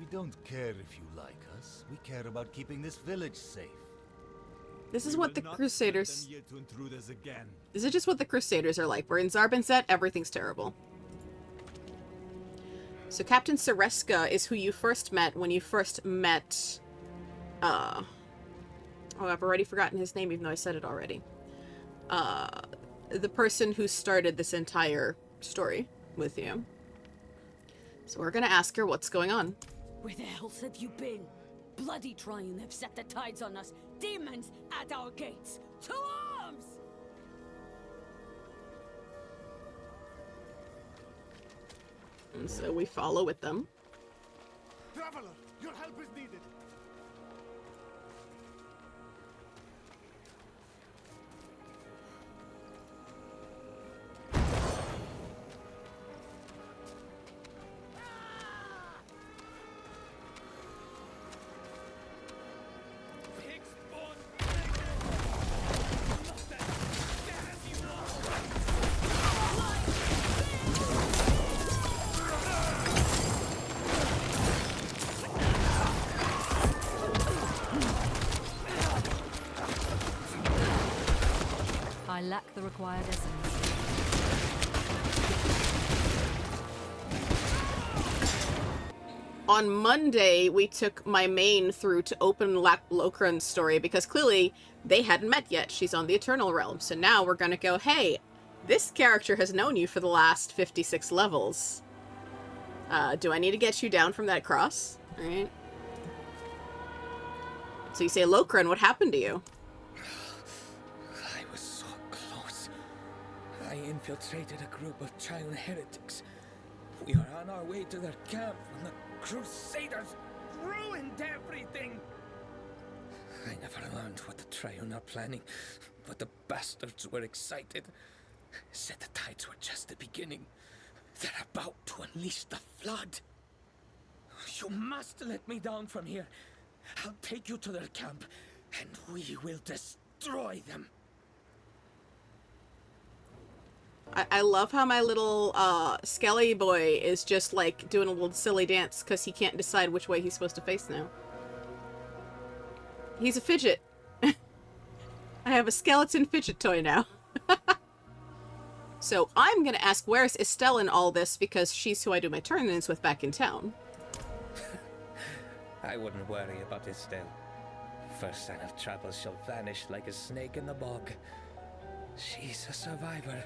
We don't care if you like us. We care about keeping this village safe. This is what the Crusaders... To intrude us again. This is just what the Crusaders are like. We're in Zarbinset, everything's terrible. So Captain Sereska is who you first met when you first met... Oh, I've already forgotten his name, even though I said it already. The person who started this entire story with you. So we're gonna ask her what's going on. Where the hell have you been? Bloody Triune have set the tides on us. Demons at our gates. To arms! And so we follow with them. Traveler, your help is needed. I lack the required essence. On Monday, we took my main through to open Locran's story because clearly they hadn't met yet. She's on the Eternal Realm. So now we're gonna go, hey, this character has known you for the last 56 levels. Do I need to get you down from that cross? All right. So you say, Locran, what happened to you? I was so close. I infiltrated a group of child heretics. We were on our way to their camp when the Crusaders ruined everything. I never learned what the Triune are planning, but the bastards were excited. Said the tides were just the beginning. They're about to unleash the flood. You must let me down from here. I'll take you to their camp, and we will destroy them. I love how my little Skelly boy is just like doing a little silly dance because he can't decide which way he's supposed to face now. He's a fidget. I have a skeleton fidget toy now. So I'm gonna ask, where's Istel in all this, because she's who I do my tournaments with back in town. I wouldn't worry about Istel. First sign of trouble, she'll vanish like a snake in the bog. She's a survivor.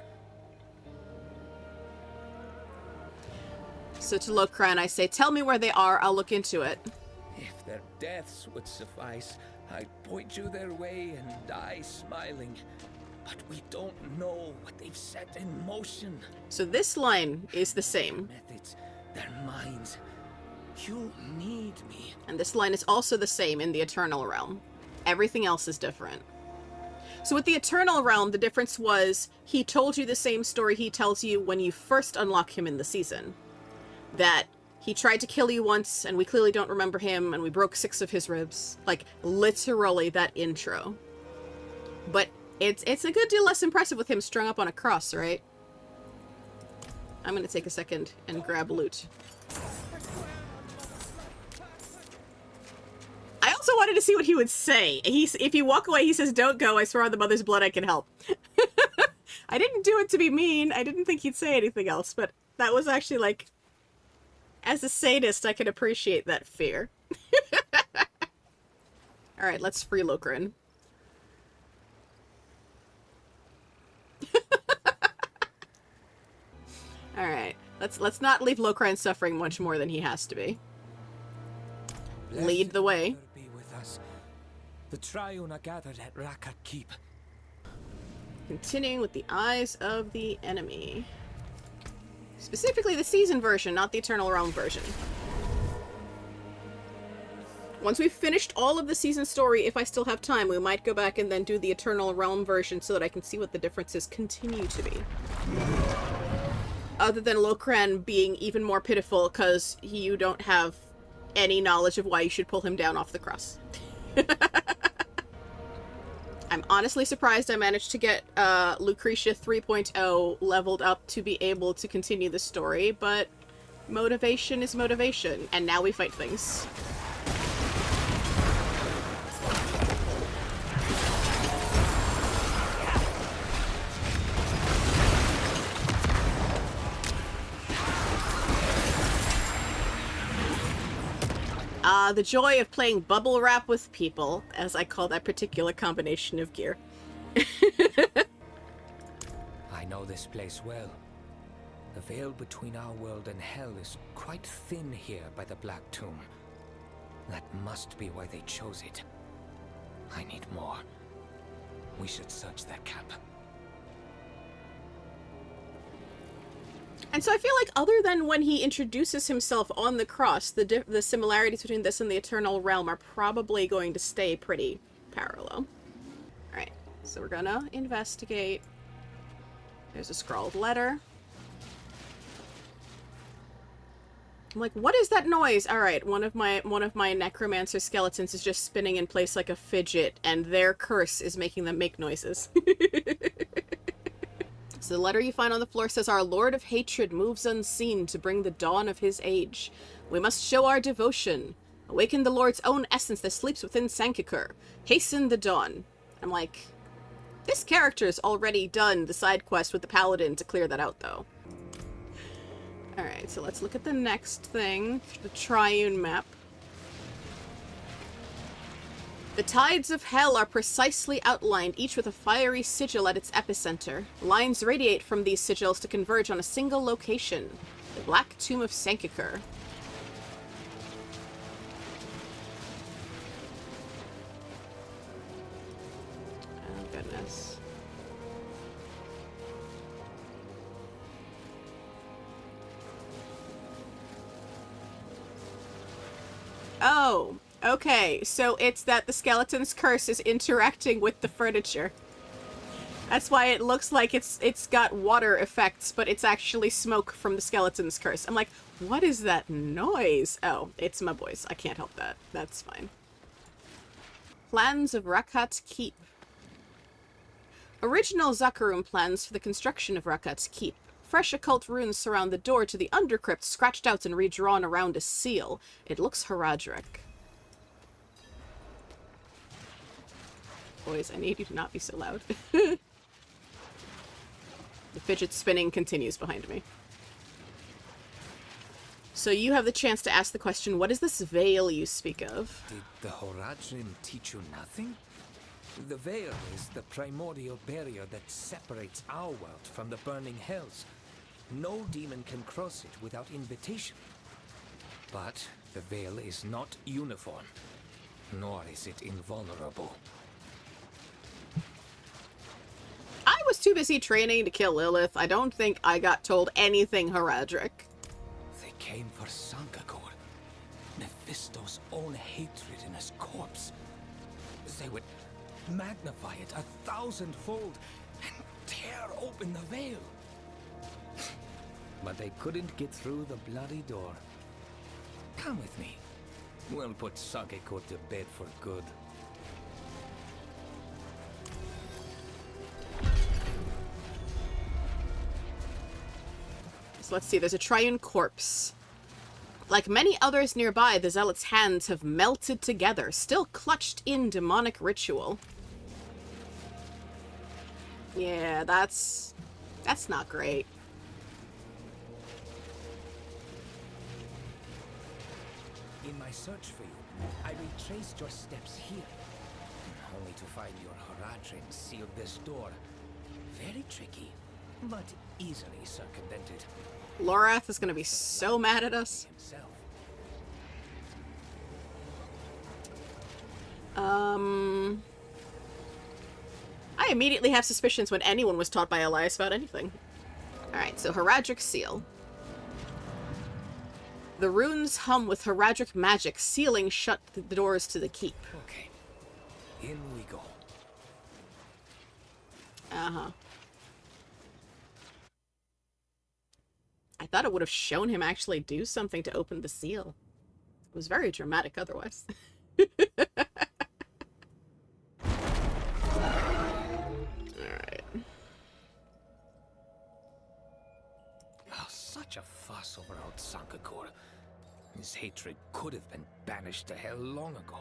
So to Locran, I say, tell me where they are, I'll look into it. If their deaths would suffice, I'd point you their way and die smiling. But we don't know what they've set in motion. So this line is the same. Methods, their minds. You need me. And this line is also the same in the Eternal Realm. Everything else is different. So with the Eternal Realm, the difference was he told you the same story he tells you when you first unlock him in the season. That he tried to kill you once, and we clearly don't remember him, and we broke 6 of his ribs. Like, literally that intro. But it's a good deal less impressive with him strung up on a cross, right? I'm gonna take a second and grab loot. I also wanted to see what he would say. If you walk away, he says, don't go, I swear on the mother's blood I can help. I didn't do it to be mean. I didn't think he'd say anything else, but that was actually like... As a sadist, I can appreciate that fear. Alright, let's free Locran. Alright, let's not leave Locran suffering much more than he has to be. Lead the way. Be with us. The Triune are gathered at Raka Keep. Continuing with the Eyes of the Enemy. Specifically the season version, not the Eternal Realm version. Once we've finished all of the season story, if I still have time, we might go back and then do the Eternal Realm version so that I can see what the differences continue to be. Other than Locran being even more pitiful because you don't have any knowledge of why you should pull him down off the cross. I'm honestly surprised I managed to get Lucresia 3.0 leveled up to be able to continue the story, but Motivation is motivation, and now we fight things. The joy of playing bubble wrap with people, as I call that particular combination of gear. I know this place well. The veil between our world and hell is quite thin here by the Black Tomb. That must be why they chose it. I need more. We should search their camp. And so I feel like other than when he introduces himself on the cross, the similarities between this and the Eternal Realm are probably going to stay pretty parallel. Alright, so we're gonna investigate. There's a scrawled letter. I'm like, what is that noise? Alright, one of my necromancer skeletons is just spinning in place like a fidget, and their curse is making them make noises. So the letter you find on the floor says, "Our Lord of Hatred moves unseen to bring the dawn of his age. We must show our devotion. Awaken the Lord's own essence that sleeps within Sankikur. Hasten the dawn." I'm like, this character's already done the side quest with the paladin to clear that out, though. Alright, so let's look at the next thing. The Triune map. The tides of hell are precisely outlined, each with a fiery sigil at its epicenter. Lines radiate from these sigils to converge on a single location. The Black Tomb of Sankikur. Oh, goodness. Oh, okay. So it's that the skeleton's curse is interacting with the furniture. That's why it looks like it's got water effects, but it's actually smoke from the skeleton's curse. I'm like, what is that noise? Oh, it's my boys. I can't help that. That's fine. Plans of Rakat's Keep. Original Zakarum plans for the construction of Rakat's Keep. Fresh occult runes surround the door to the undercrypt, scratched out and redrawn around a seal. It looks Haradric. Boys, I need you to not be so loud. The fidget spinning continues behind me. So you have the chance to ask the question, what is this veil you speak of? Did the Horadrim teach you nothing? The veil is the primordial barrier that separates our world from the burning hells. No demon can cross it without invitation. But the veil is not uniform, nor is it invulnerable. I was too busy training to kill Lilith. I don't think I got told anything Haradric. They came for Sankakor, Mephisto's own hatred in his corpse. They would magnify it 1,000-fold and tear open the veil. But they couldn't get through the bloody door. Come with me. We'll put Sankakor to bed for good. So let's see, there's a Triune corpse. Like many others nearby, the Zealot's hands have melted together, still clutched in demonic ritual. Yeah, that's not great. In my search for you, I retraced your steps here, only to find your Haradrim sealed this door. Very tricky, but easily circumvented. Lorath is gonna be so mad at us. Himself. I immediately have suspicions when anyone was taught by Elias about anything. Alright, so Haradric Seal. The runes hum with Haradric magic, sealing shut the doors to the keep. Okay, in we go. Uh-huh. I thought it would have shown him actually do something to open the seal. It was very dramatic otherwise. Alright. Oh, such a fuss. fuss over old Sankakor. His hatred could have been banished to hell long ago.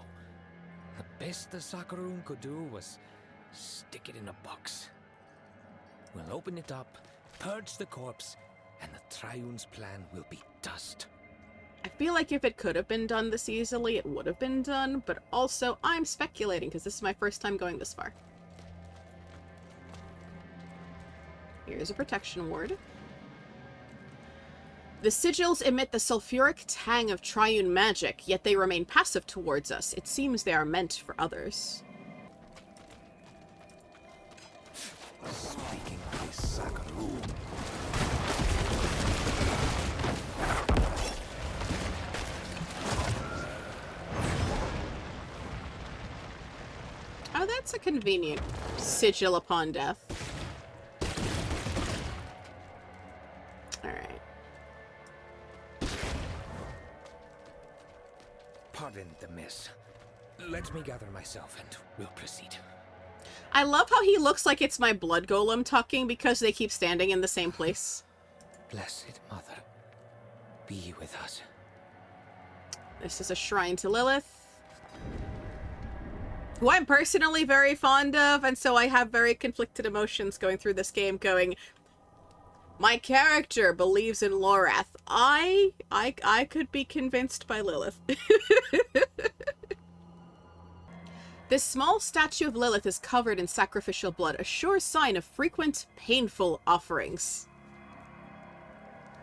The best the Sakaroon could do was stick it in a box. We'll open it up, purge the corpse, and the Triune's plan will be dust. I feel like if it could have been done this easily, it would have been done, but also I'm speculating because this is my first time going this far. Here's a protection ward. The sigils emit the sulfuric tang of Triune magic, yet they remain passive towards us. It seems they are meant for others. Speaking of this Sakaroon. Oh, that's a convenient sigil upon death. Alright. Pardon the mess. Let me gather myself and we'll proceed. I love how he looks like it's my blood golem talking because they keep standing in the same place. Blessed Mother, be with us. This is a shrine to Lilith, who I'm personally very fond of, and so I have very conflicted emotions going through this game going, my character believes in Lorath. I could be convinced by Lilith. This small statue of Lilith is covered in sacrificial blood, a sure sign of frequent, painful offerings.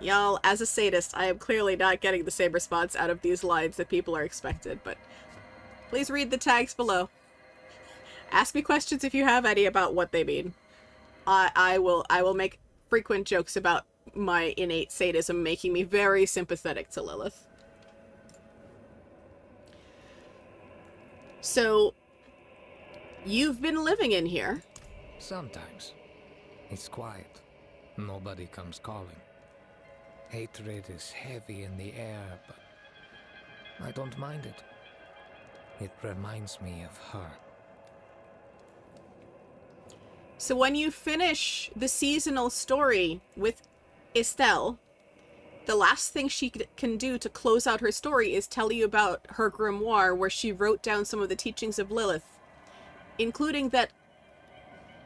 Y'all, as a sadist, I am clearly not getting the same response out of these lines that people are expected, but please read the tags below. Ask me questions if you have any about what they mean. I will make frequent jokes about my innate sadism making me very sympathetic to Lilith. So, you've been living in here. Sometimes. It's quiet. Nobody comes calling. Hatred is heavy in the air, but I don't mind it. It reminds me of her. So when you finish the seasonal story with Istel, the last thing she can do to close out her story is tell you about her grimoire where she wrote down some of the teachings of Lilith, including that,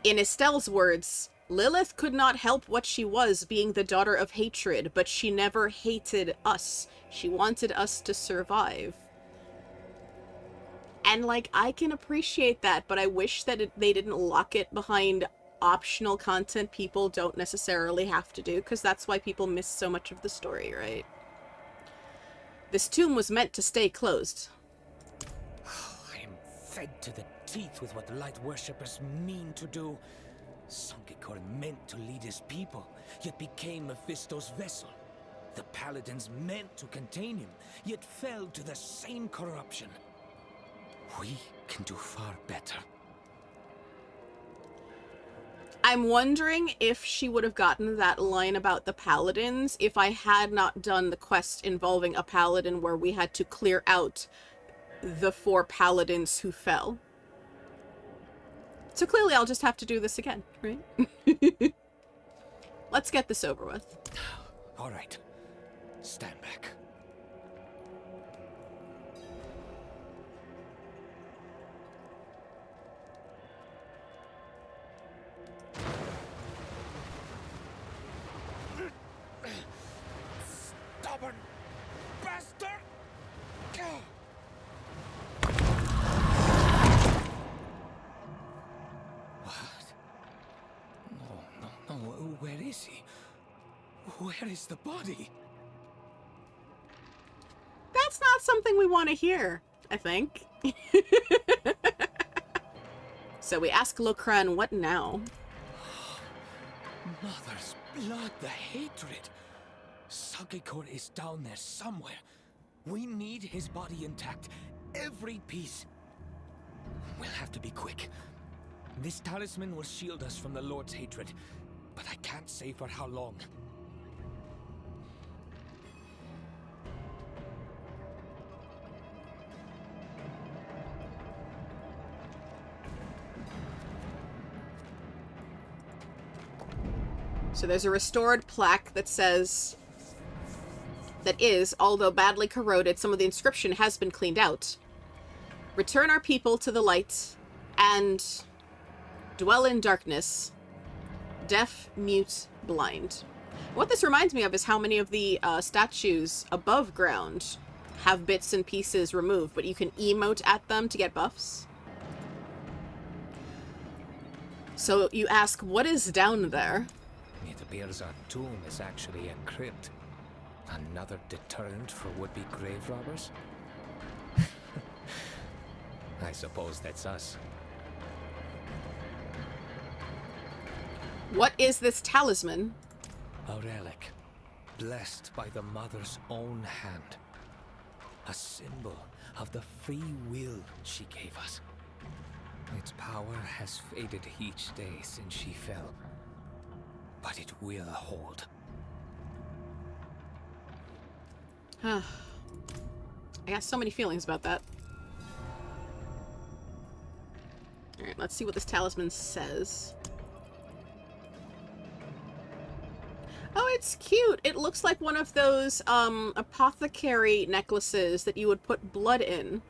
in Estel's words, Lilith could not help what she was, being the daughter of hatred, but she never hated us. She wanted us to survive. And, like, I can appreciate that, but I wish that they didn't lock it behind optional content people don't necessarily have to do, because that's why people miss so much of the story, right? This tomb was meant to stay closed. I am fed to the teeth with what the light worshippers mean to do. Sankakor meant to lead his people, yet became Mephisto's vessel. The paladins meant to contain him, yet fell to the same corruption. We can do far better. I'm wondering if she would have gotten that line about the paladins if I had not done the quest involving a paladin where we had to clear out the 4 paladins who fell. So clearly I'll just have to do this again, right? Let's get this over with. All right. Stand back. Stubborn bastard! No, where is he? Where is the body? That's not something we want to hear, I think. So we ask Locran, what now? Mother's blood, the hatred. Sankakor is down there somewhere. We need his body intact, every piece. We'll have to be quick. This talisman will shield us from the Lord's hatred, but I can't say for how long. So there's a restored plaque that says, that is, although badly corroded, some of the inscription has been cleaned out. Return our people to the light and dwell in darkness, deaf, mute, blind. What this reminds me of is how many of the statues above ground have bits and pieces removed, but you can emote at them to get buffs. So you ask, what is down there? It appears our tomb is actually a crypt. Another deterrent for would-be grave robbers? I suppose that's us. What is this talisman? A relic, blessed by the Mother's own hand. A symbol of the free will she gave us. Its power has faded each day since she fell, but it will hold. I got so many feelings about that. Alright, let's see what this talisman says. Oh, it's cute! It looks like one of those, apothecary necklaces that you would put blood in.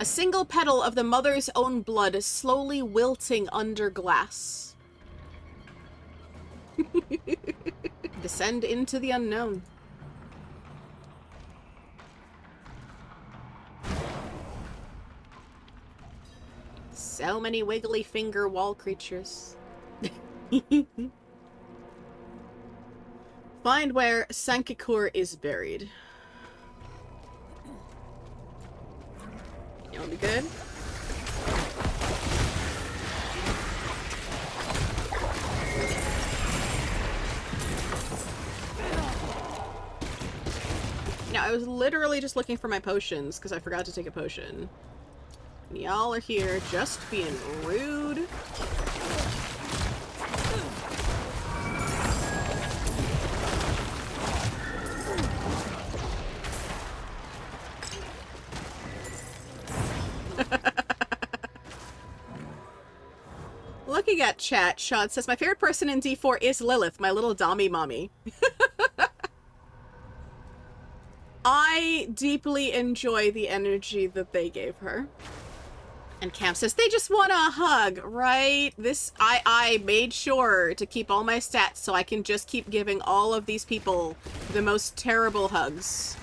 A single petal of the mother's own blood slowly wilting under glass. Descend into the unknown. So many wiggly finger wall creatures. Find where Sankikur is buried. You'll be good. Now, I was literally just looking for my potions because I forgot to take a potion. And y'all are here just being rude. Looking at chat, Sean says, my favorite person in D4 is Lilith, my little Dommy mommy. I deeply enjoy the energy that they gave her. And Cam says, they just want a hug, right? I made sure to keep all my stats so I can just keep giving all of these people the most terrible hugs.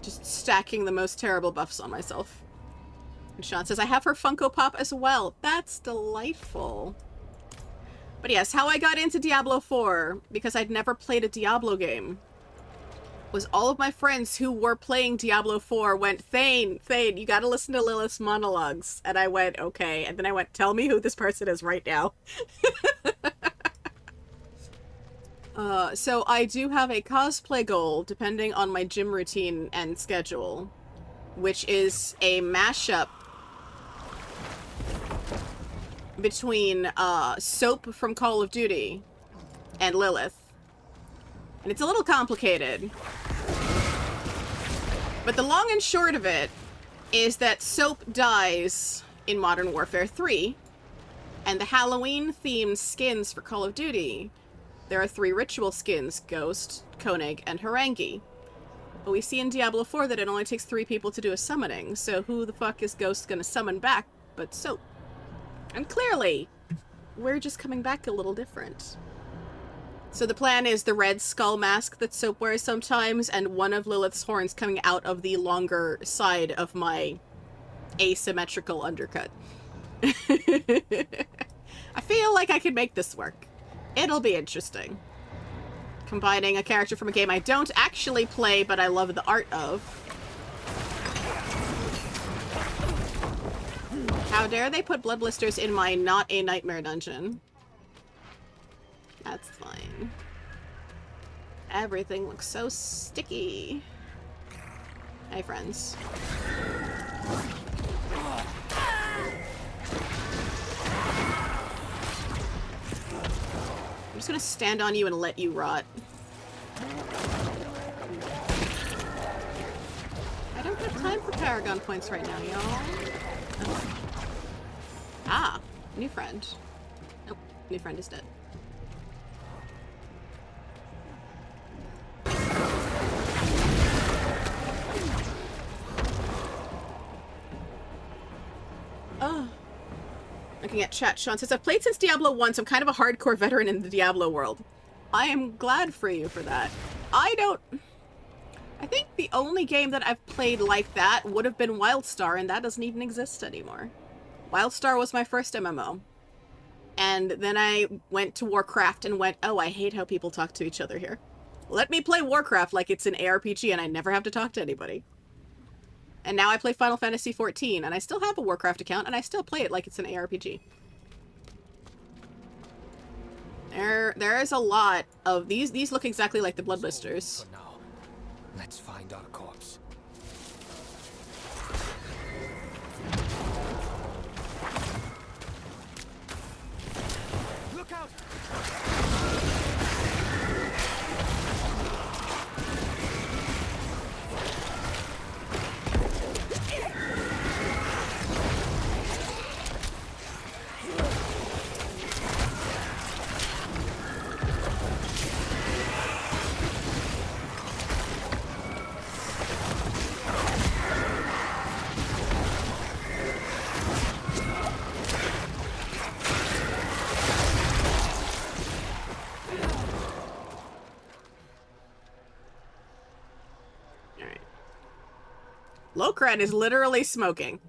Just stacking the most terrible buffs on myself. And Sean says, I have her Funko Pop as well. That's delightful. But yes, how I got into Diablo IV, because I'd never played a Diablo game, was all of my friends who were playing Diablo IV went, Thane, you gotta listen to Lilith's monologues. And I went, okay. And then I went, tell me who this person is right now. So I do have a cosplay goal, depending on my gym routine and schedule, which is a mashup between Soap from Call of Duty and Lilith. And it's a little complicated. But the long and short of it is that Soap dies in Modern Warfare 3, and the Halloween-themed skins for Call of Duty, there are 3 ritual skins: Ghost, Koenig, and Harangi. But we see in Diablo IV that it only takes 3 people to do a summoning, so who the fuck is Ghost gonna summon back but Soap? And clearly, we're just coming back a little different. So the plan is the red skull mask that Soap wears sometimes, and one of Lilith's horns coming out of the longer side of my asymmetrical undercut. I feel like I could make this work. It'll be interesting. Combining a character from a game I don't actually play, but I love the art of. How dare they put blood blisters in my not a nightmare dungeon? That's fine. Everything looks so sticky. Hey, friends. I'm just gonna stand on you and let you rot. I don't have time for Paragon points right now, y'all. Oh. Ah. New friend. Nope. New friend is dead. Oh. Looking at chat, Sean says, I've played since Diablo 1, so I'm kind of a hardcore veteran in the Diablo world. I am glad for you for that. I think the only game that I've played like that would have been WildStar, and that doesn't even exist anymore. WildStar was my first MMO. And then I went to Warcraft and went, oh, I hate how people talk to each other here. Let me play Warcraft like it's an ARPG and I never have to talk to anybody. And now I play Final Fantasy XIV, and I still have a Warcraft account, and I still play it like it's an ARPG. There is a lot of these. These look exactly like the Blood Blisters. For now, let's find our corpse. Look out! Locran is literally smoking.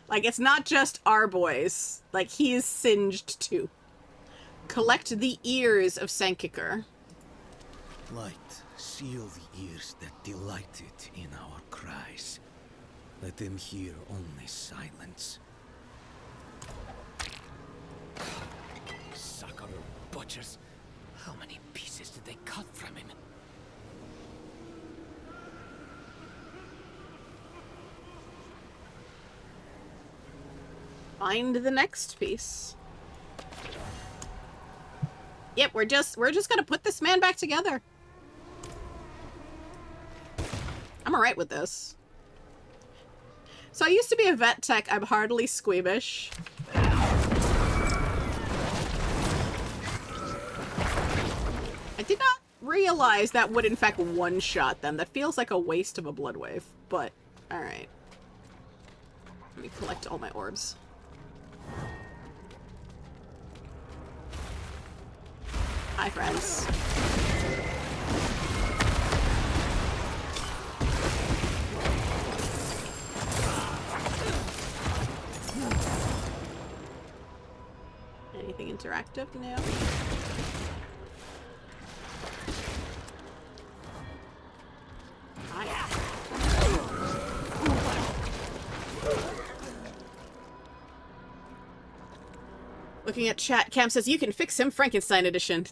Like, it's not just our boys. Like, he is singed too. Collect the ears of Sankikar. Light, seal the ears that delighted in our cries. Let them hear only silence. Sucker butchers. How many pieces did they cut from him? Find the next piece. Yep, we're just gonna put this man back together. I'm alright with this. So I used to be a vet tech. I'm heartily squeamish. I did not realize that would in fact one-shot them. That feels like a waste of a blood wave, but alright. Let me collect all my orbs. Hi, friends. Anything interactive? No. Hi. Looking at chat, Cam says, you can fix him, Frankenstein edition.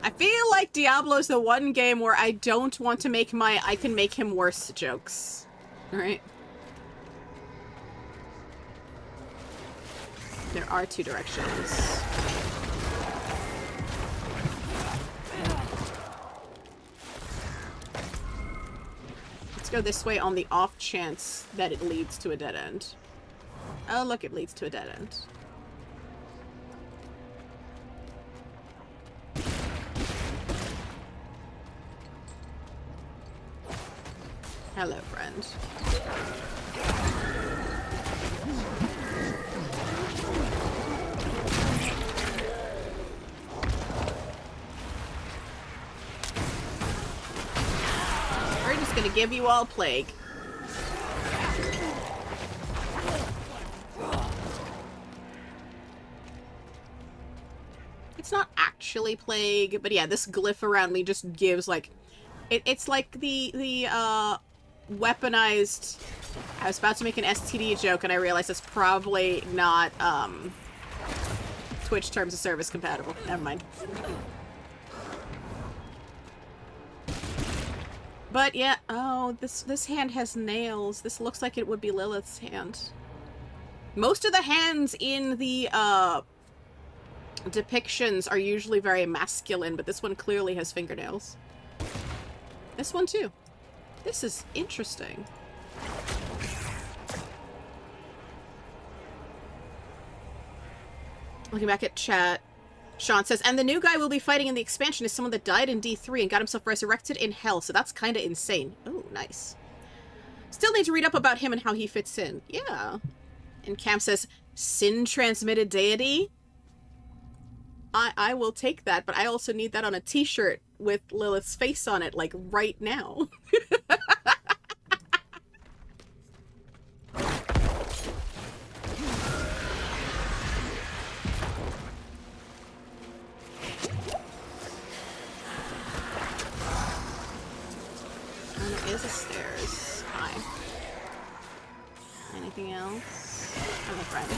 I feel like Diablo's the one game where I don't want to make my I can make him worse jokes. Alright? There are two directions. Let's go this way on the off chance that it leads to a dead end. Oh, look, it leads to a dead end. Hello, friend. We're just gonna give you all plague. It's not actually plague, but yeah, this glyph around me just gives like it's like the weaponized. I was about to make an STD joke and I realized it's probably not Twitch terms of service compatible. Never mind. But yeah, oh, this hand has nails. This looks like it would be Lilith's hand. Most of the hands in the depictions are usually very masculine, but this one clearly has fingernails. This one too. This is interesting. Looking back at chat, Sean says, and the new guy we'll be fighting in the expansion is someone that died in D3 and got himself resurrected in hell, so that's kind of insane. Oh, nice. Still need to read up about him and how he fits in. Yeah. And Cam says, sin-transmitted deity? I will take that, but I also need that on a t-shirt with Lilith's face on it, like, right now. And there is a stairs. Hi. Anything else? Hello, friends.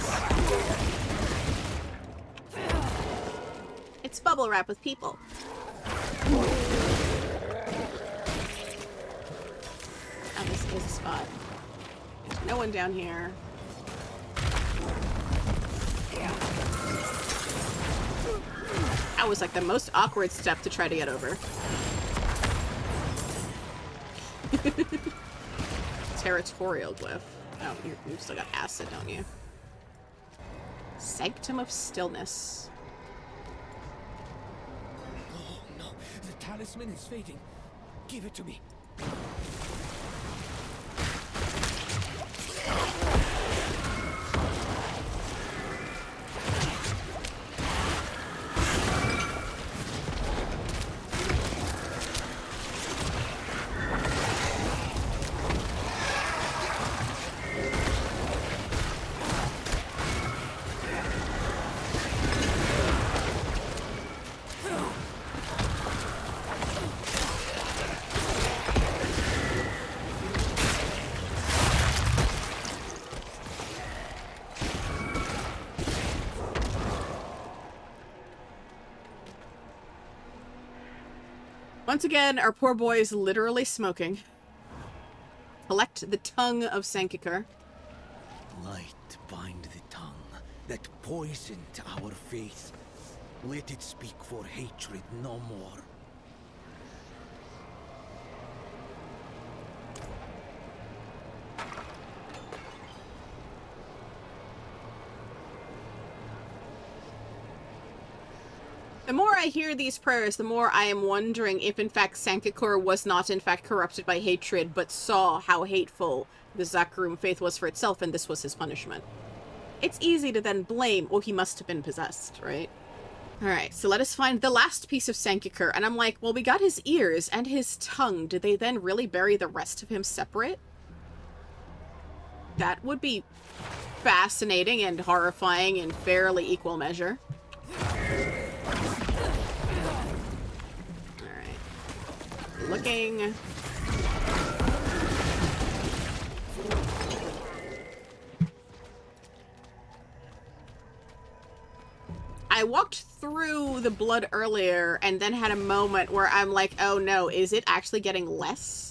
It's bubble wrap with people. Oh, this is a spot. There's no one down here. That was like the most awkward step to try to get over. Territorial glyph. Oh, you've still got acid, don't you? Sanctum of Stillness. Oh no, the talisman is fading. Give it to me. Once again, our poor boy is literally smoking. Collect the tongue of Sankikar. Light bind the tongue that poisoned our faith. Let it speak for hatred no more. The more I hear these prayers, the more I am wondering if in fact Sankikar was not in fact corrupted by hatred, but saw how hateful the Zakarum faith was for itself, and this was his punishment. It's easy to then blame, oh, he must have been possessed, right? Alright, so let us find the last piece of Sankikar, and I'm like, well, we got his ears and his tongue. Did they then really bury the rest of him separate? That would be fascinating and horrifying in fairly equal measure. Looking. I walked through the blood earlier and then had a moment where I'm like, oh no, is it actually getting less?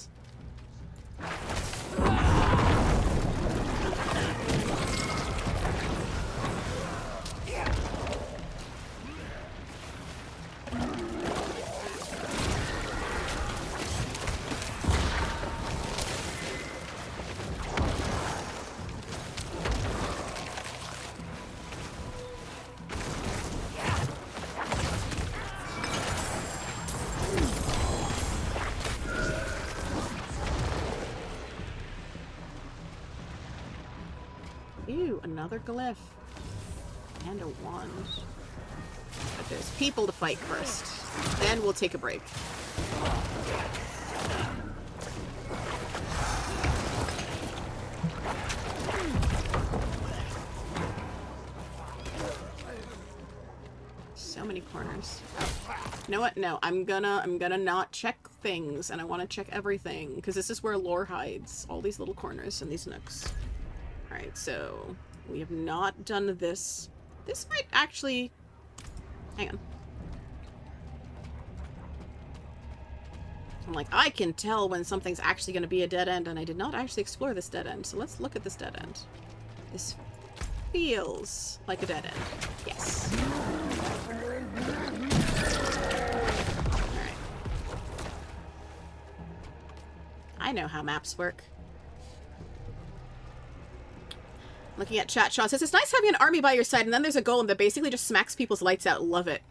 Another glyph. And a wand. But there's people to fight first. Then we'll take a break. So many corners. Oh. You know what? No, I'm gonna not check things, and I want to check everything, because this is where lore hides. All these little corners and these nooks. Alright, so we have not done this. This might actually... Hang on. I'm like, I can tell when something's actually going to be a dead end, and I did not actually explore this dead end. So let's look at this dead end. This feels like a dead end. Yes. Alright. I know how maps work. Looking at chat, Sean says, it's nice having an army by your side, and then there's a golem that basically just smacks people's lights out. Love it.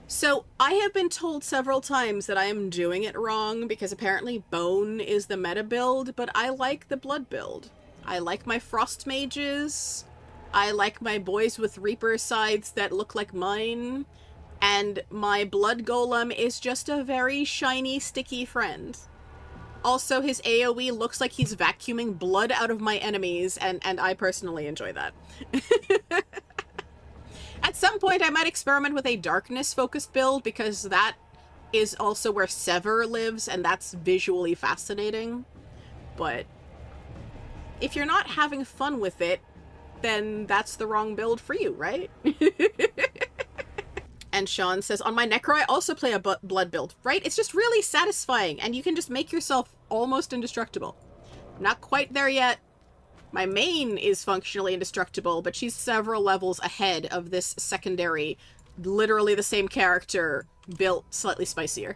So, I have been told several times that I am doing it wrong, because apparently bone is the meta build, but I like the blood build. I like my frost mages, I like my boys with reaper scythes that look like mine, and my blood golem is just a very shiny, sticky friend. Also, his AoE looks like he's vacuuming blood out of my enemies, and I personally enjoy that. At some point, I might experiment with a darkness-focused build, because that is also where Sever lives, and that's visually fascinating. But if you're not having fun with it, then that's the wrong build for you, right? And Sean says, on my Necro, I also play a blood build, right? It's just really satisfying, and you can just make yourself almost indestructible. Not quite there yet. My main is functionally indestructible, but she's several levels ahead of this secondary, literally the same character, built slightly spicier.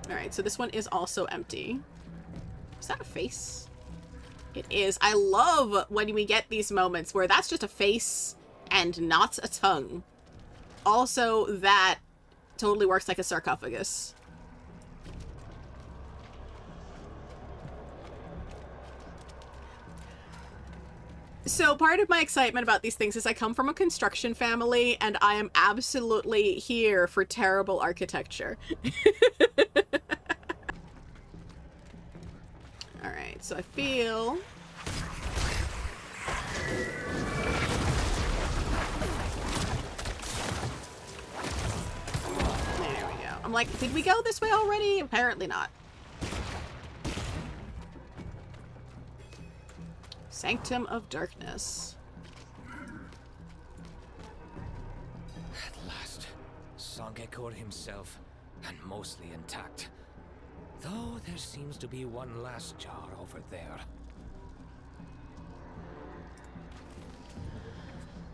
Alright, so this one is also empty. Is that a face? It is. I love when we get these moments where that's just a face and not a tongue. Also, that totally works like a sarcophagus. So part of my excitement about these things is I come from a construction family, and I am absolutely here for terrible architecture. Alright, so I feel... There we go. I'm like, did we go this way already? Apparently not. Sanctum of Darkness. At last, Songekor himself, and mostly intact. Though there seems to be one last jar over there.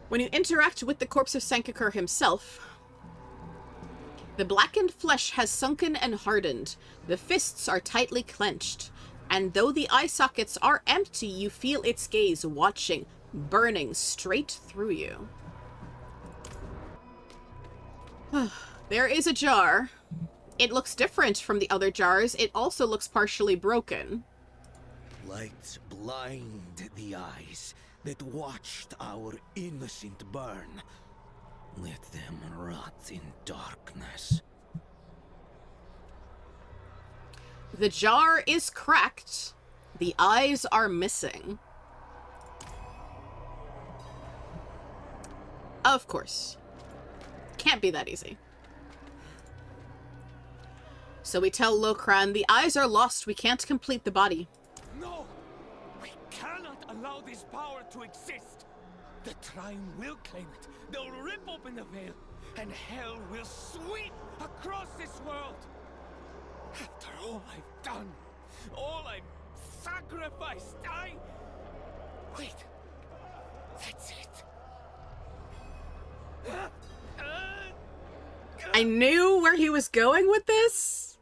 When you interact with the corpse of Sankakor himself, the blackened flesh has sunken and hardened. The fists are tightly clenched. And though the eye sockets are empty, you feel its gaze watching, burning straight through you. There is a jar. It looks different from the other jars. It also looks partially broken. Lights blind the eyes that watched our innocent burn. Let them rot in darkness. The jar is cracked. The eyes are missing. Of course. Can't be that easy. So we tell Locran, the eyes are lost. We can't complete the body. No! We cannot allow this power to exist! The Trine will claim it. They'll rip open the veil, and hell will sweep across this world! After all I've done, all I've sacrificed, Wait. That's it. I knew where he was going with this.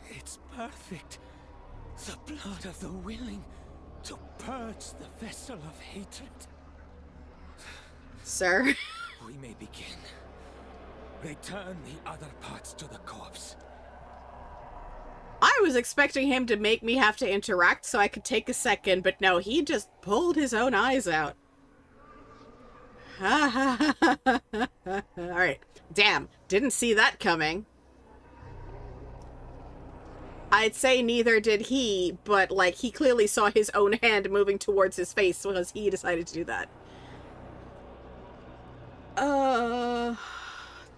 It's perfect. The blood of the willing to purge the vessel of hatred. Sir. We may begin. Return the other parts to the corpse. I was expecting him to make me have to interact so I could take a second, but no, he just pulled his own eyes out. Alright. Damn, didn't see that coming. I'd say neither did he, but, like, he clearly saw his own hand moving towards his face because he decided to do that.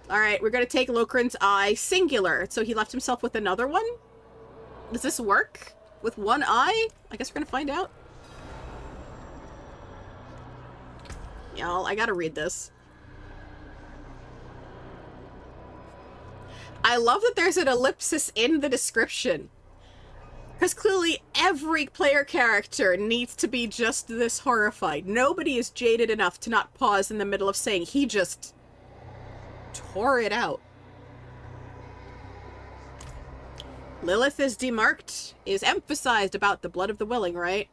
Alright, we're gonna take Locran's eye singular. So he left himself with another one? Does this work? With one eye? I guess we're gonna find out. Y'all, I gotta read this. I love that there's an ellipsis in the description. Because clearly every player character needs to be just this horrified. Nobody is jaded enough to not pause in the middle of saying he just tore it out. Lilith is demarked, is emphasized about the blood of the willing, right?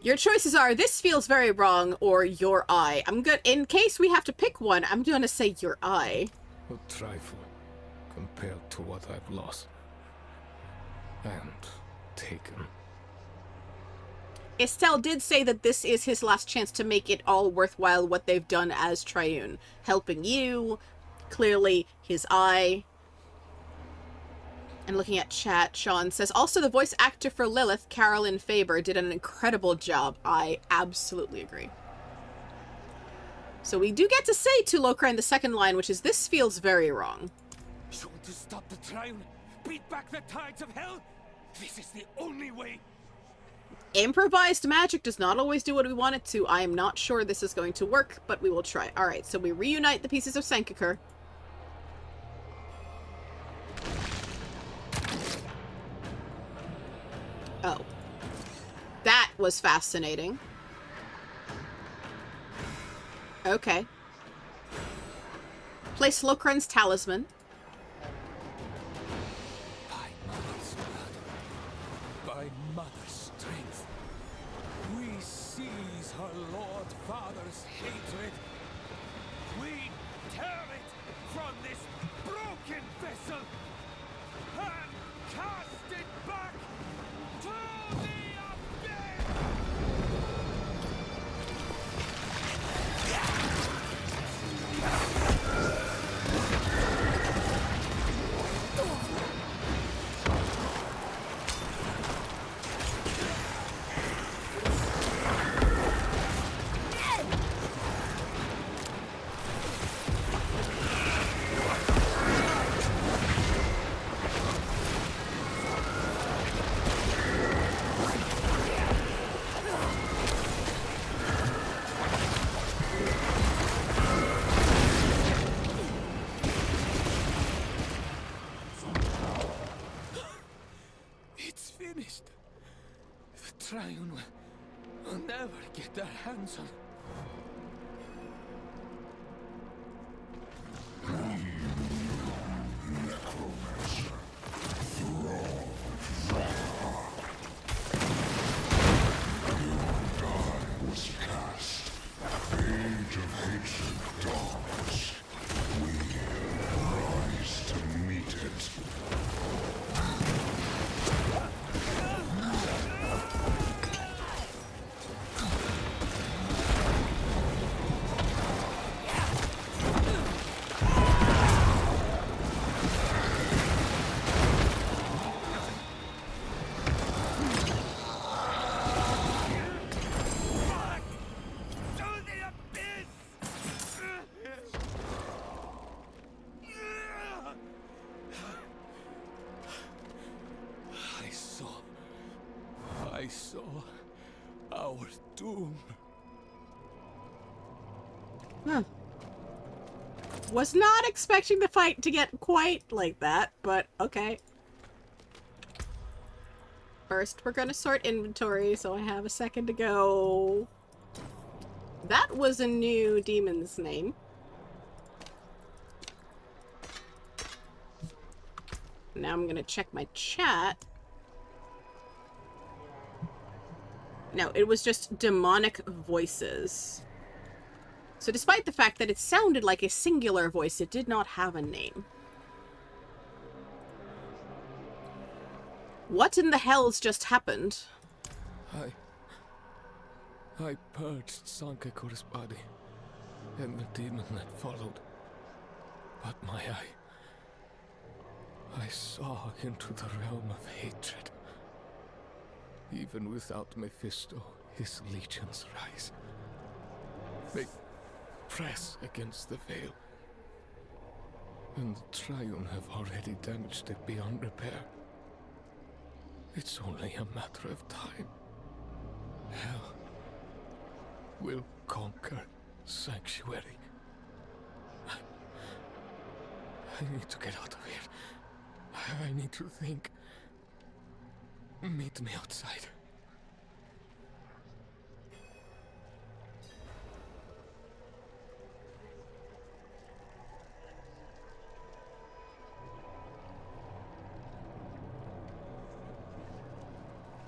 Your choices are, this feels very wrong, or your eye. I'm good. In case we have to pick one, I'm gonna say your eye. A trifle compared to what I've lost and taken. Istel did say that this is his last chance to make it all worthwhile what they've done as Triune. Helping you, clearly his eye. And looking at chat, Sean says, also the voice actor for Lilith, Carolyn Faber, did an incredible job. I absolutely agree. So we do get to say to Locran the second line, which is, this feels very wrong. You want to stop the Triune? Beat back the tides of hell? This is the only way. Improvised magic does not always do what we want it to. I am not sure this is going to work, but we will try. Alright, so we reunite the pieces of Senkakur. Oh. That was fascinating. Okay. Place Locran's talisman. By mother's blood, by mother's strength, we seize her Lord Father's hatred. We tear it from this broken vessel and cast it back to the abyss! Triune will never get their hands on. Was cast. Age of hatred dawns. We rise to meet it. I saw our doom. Huh. Was not expecting the fight to get quite like that, but okay. First, we're gonna sort inventory, so I have a second to go. That was a new demon's name. Now I'm gonna check my chat. No, it was just demonic voices. So despite the fact that it sounded like a singular voice, it did not have a name. What in the hell's just happened? I purged Sankakur's body and the demon that followed. But my eye, I saw into the realm of hatred. Even without Mephisto, his legions rise. They press against the veil. And the Triune have already damaged it beyond repair. It's only a matter of time. Hell will conquer Sanctuary. I need to get out of here. I need to think. Meet me outside.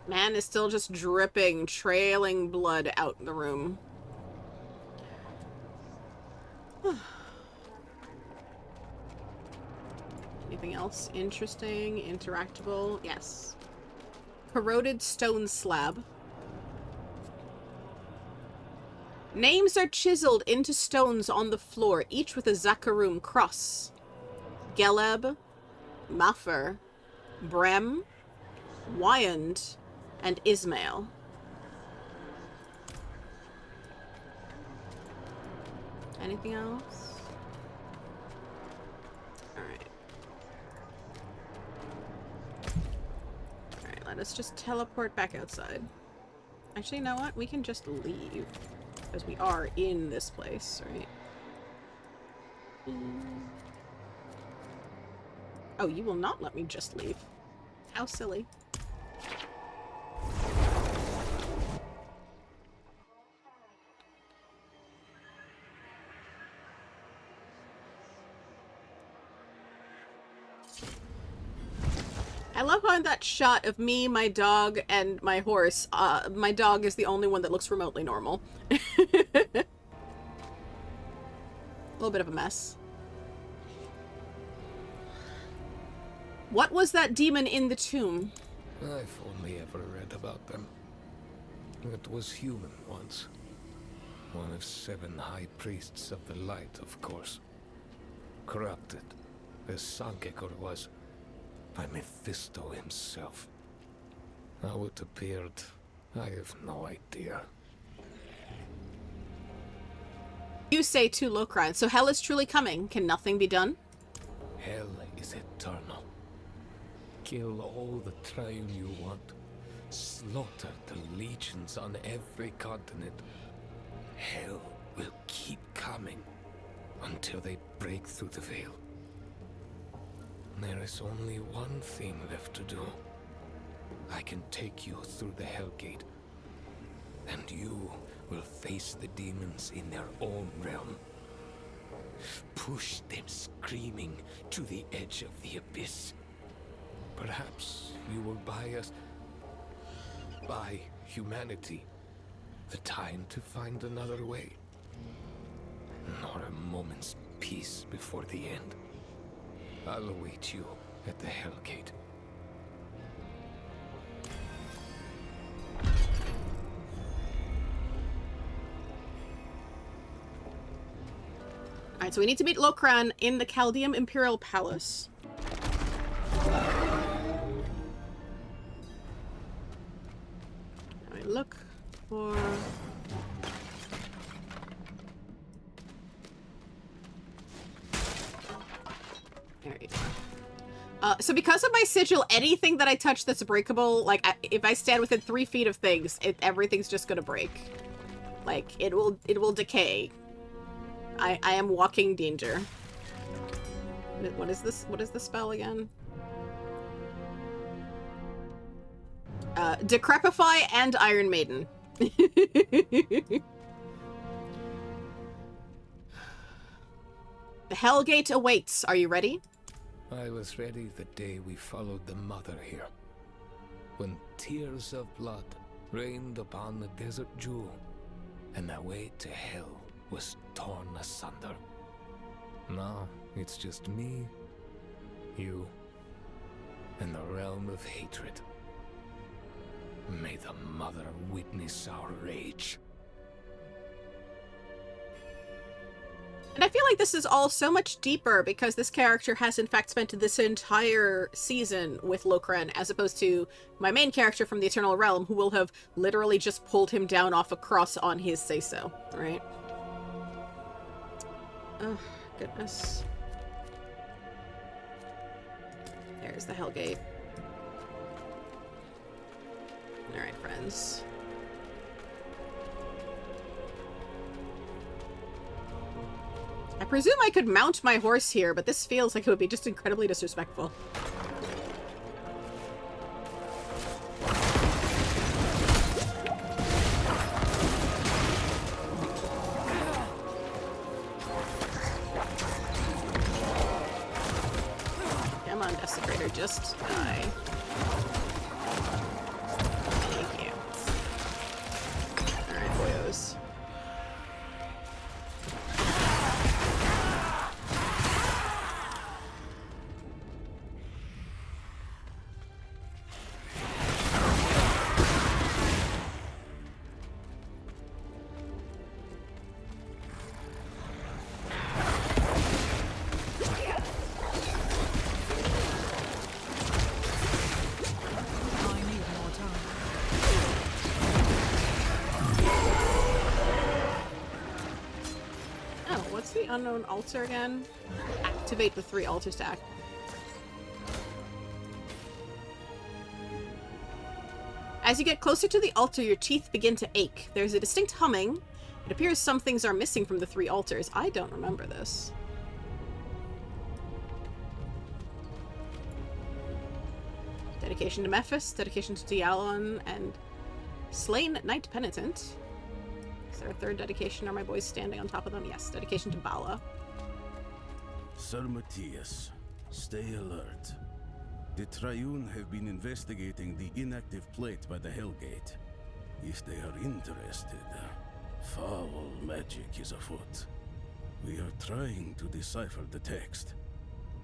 Man is still just dripping, trailing blood out the room. Anything else interesting, interactable? Yes. Corroded stone slab. Names are chiseled into stones on the floor, each with a Zakarum cross. Geleb, Maffer, Brem, Wyand, and Ismail. Anything else? Alright. Alright, let us just teleport back outside. Actually, you know what? We can just leave. Because we are in this place, right? Oh, you will not let me just leave. How silly. I love how in that shot of me, my dog, and my horse, my dog is the only one that looks remotely normal. A little bit of a mess. What was that demon in the tomb? I've only ever read about them. It was human once. One of 7 high priests of the light, of course. Corrupted, as Sankekor was, by Mephisto himself. How it appeared, I have no idea. You say to Locran, so hell is truly coming. Can nothing be done? Hell is eternal. Kill all the Triune you want. Slaughter the legions on every continent. Hell will keep coming until they break through the veil. There is only one thing left to do. I can take you through the Hellgate, and you will face the demons in their own realm. Push them screaming to the edge of the abyss. Perhaps you will buy us, buy humanity, the time to find another way. Not a moment's peace before the end. I'll await you at the Hellgate. Alright, so we need to meet Locran in the Chaldeum Imperial Palace. I look for... There you go. So because of my sigil, anything that I touch that's breakable, like if I stand within 3 feet of things, everything's just gonna break. Like it will decay. I am walking danger. What is this? What is the spell again? Decrepify and Iron Maiden. The Hellgate awaits. Are you ready? I was ready the day we followed the Mother here. When tears of blood rained upon the desert jewel, and the way to hell was torn asunder. Now it's just me, you, and the realm of hatred. May the Mother witness our rage. And I feel like this is all so much deeper because this character has in fact spent this entire season with Locran, as opposed to my main character from the Eternal Realm, who will have literally just pulled him down off a cross on his say-so, right? Oh, goodness. There's the Hellgate. Alright, friends. I presume I could mount my horse here, but this feels like it would be just incredibly disrespectful. Come on, Desecrator, just die. unknown altar again? Activate the 3 altars to act. As you get closer to the altar, your teeth begin to ache. There's a distinct humming. It appears some things are missing from the 3 altars. I don't remember this. Dedication to Mephis, dedication to Dialon, and Slain Knight Penitent. Is there a 3rd dedication? Are my boys standing on top of them? Yes, dedication to Bala. Sir Matthias, stay alert. The Triune have been investigating the inactive plate by the Hellgate. If they are interested, foul magic is afoot. We are trying to decipher the text.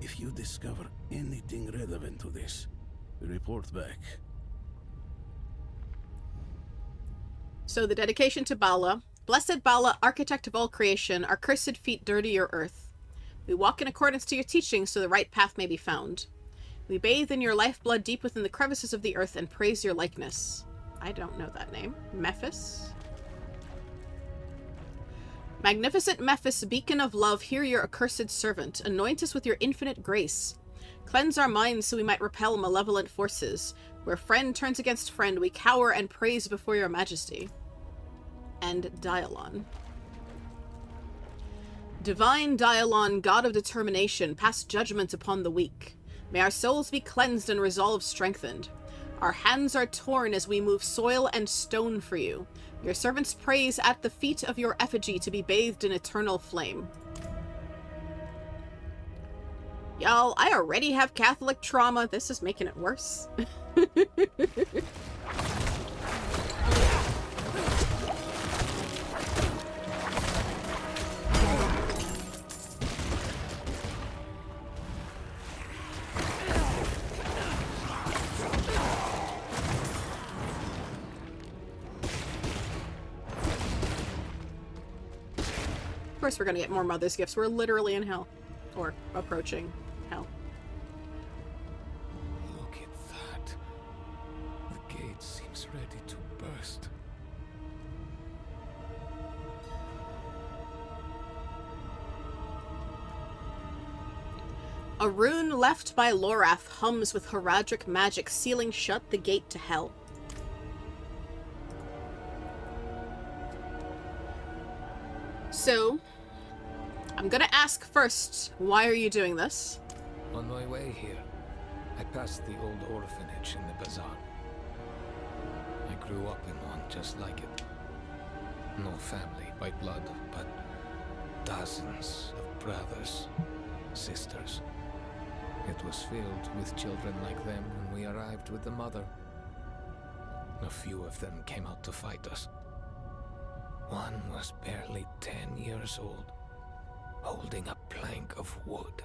If you discover anything relevant to this, report back. So the dedication to Bala. Blessed Bala, architect of all creation, our cursed feet dirty your earth. We walk in accordance to your teachings so the right path may be found. We bathe in your lifeblood deep within the crevices of the earth and praise your likeness. I don't know that name. Mephis? Magnificent Mephis, beacon of love, hear your accursed servant. Anoint us with your infinite grace. Cleanse our minds so we might repel malevolent forces. Where friend turns against friend, we cower and praise before your majesty. And Dialon. Divine Dialon, god of determination, pass judgment upon the weak. May our souls be cleansed and resolve strengthened. Our hands are torn as we move soil and stone for you. Your servants praise at the feet of your effigy to be bathed in eternal flame. Y'all, I already have Catholic trauma. This is making it worse. Of course we're gonna get more Mother's Gifts. We're literally in hell. Or approaching hell. Look at that. The gate seems ready to burst. A rune left by Lorath hums with heraldic magic, sealing shut the gate to hell. So, I'm gonna ask first, why are you doing this? On my way here, I passed the old orphanage in the bazaar. I grew up in one just like it. No family by blood, but dozens of brothers, sisters. It was filled with children like them when we arrived with the mother. A few of them came out to fight us. One was barely 10 years old, holding a plank of wood.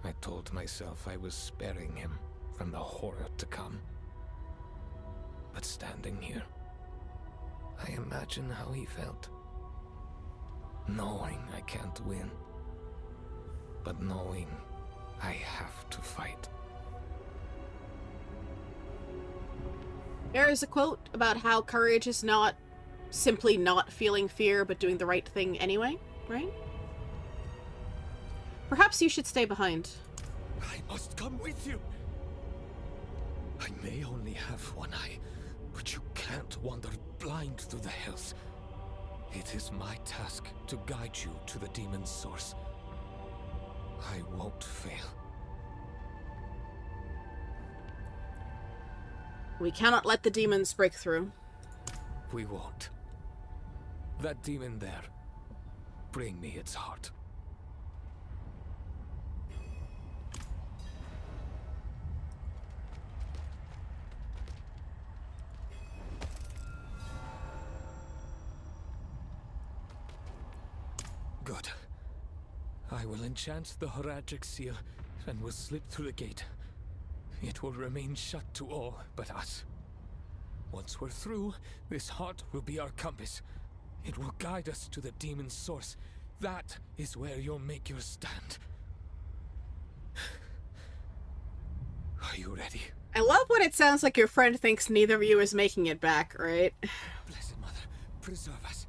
I told myself I was sparing him from the horror to come. But standing here, I imagine how he felt. Knowing I can't win, but knowing I have to fight. There is a quote about how courage is not simply not feeling fear, but doing the right thing anyway, right? Perhaps you should stay behind. I must come with you. I may only have one eye, but you can't wander blind through the hills. It is my task to guide you to the demon's source. I won't fail. We cannot let the demons break through. We won't. That demon there, bring me its heart. Good. I will enchant the heraldic seal and will slip through the gate. It will remain shut to all but us. Once we're through, this heart will be our compass. It will guide us to the demon's source. That is where you'll make your stand. Are you ready? I love when it sounds like your friend thinks neither of you is making it back, right? Blessed Mother, preserve us.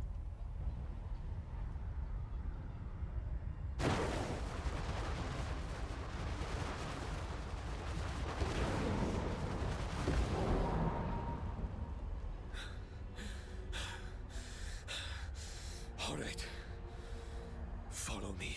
me.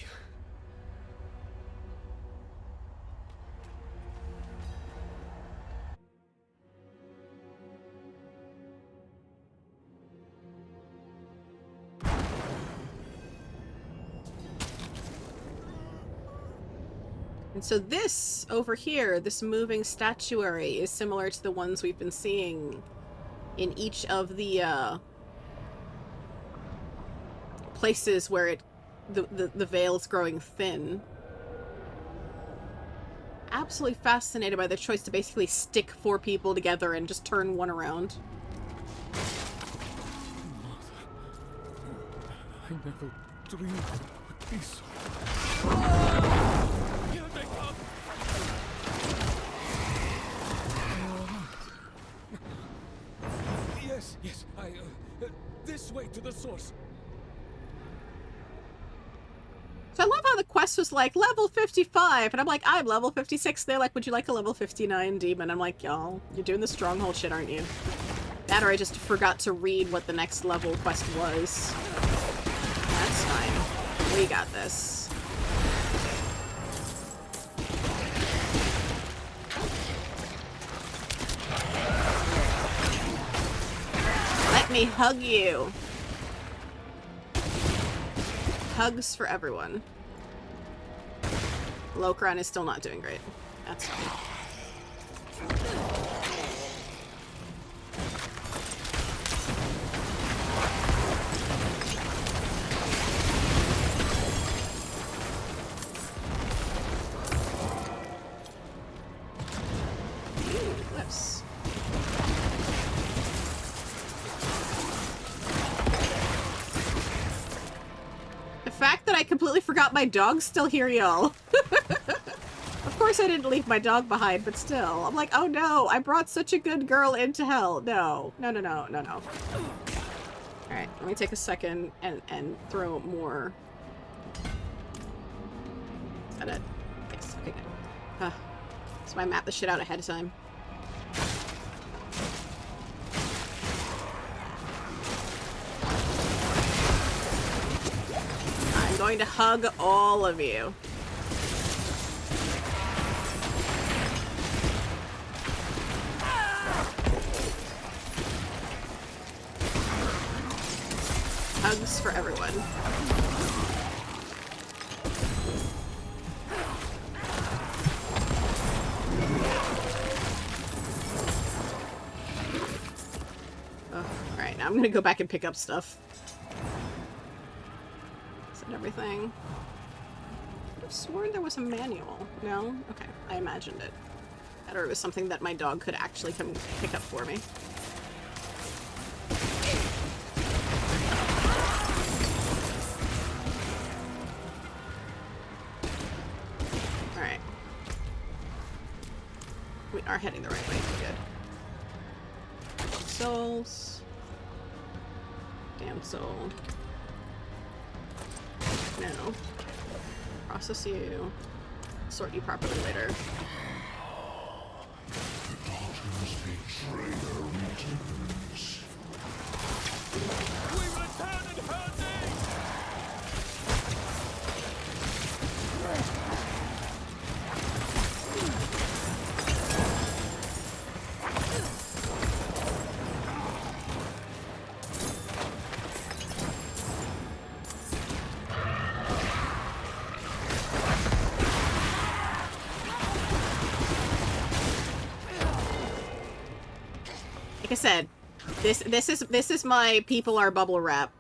And so this over here, this moving statuary, is similar to the ones we've been seeing in each of the places where the veil's growing thin. Absolutely fascinated by the choice to basically stick 4 people together and just turn one around. I never dreamed it would be so. Here they come! Yes, yes, this way to the source. So I love how the quest was like, level 55, and I'm like, I'm level 56. They're like, would you like a level 59 demon? I'm like, y'all, you're doing the stronghold shit, aren't you? That or I just forgot to read what the next level quest was. That's fine. We got this. Let me hug you. Hugs for everyone. Locran is still not doing great. That's fine. Ooh, nice. The fact that I completely forgot my dog's still here, y'all. Of course I didn't leave my dog behind, but still. I'm like, oh no, I brought such a good girl into hell. No. No, no, no, no, no. Alright, let me take a second and throw more. Is that it? Yes, okay, good. So I map the shit out ahead of time. I'm going to hug all of you. Hugs for everyone. Oh, alright, now I'm gonna go back and pick up stuff. Is that everything? I could have sworn there was a manual. No? Okay, I imagined it. Or it was something that my dog could actually come pick up for me. Alright. We are heading the right way. Good. Souls. Damn soul. No. Process you. Sort you properly later. The daughter's betrayer returns. We return in her name! Like I said, this is my people are bubble wrap.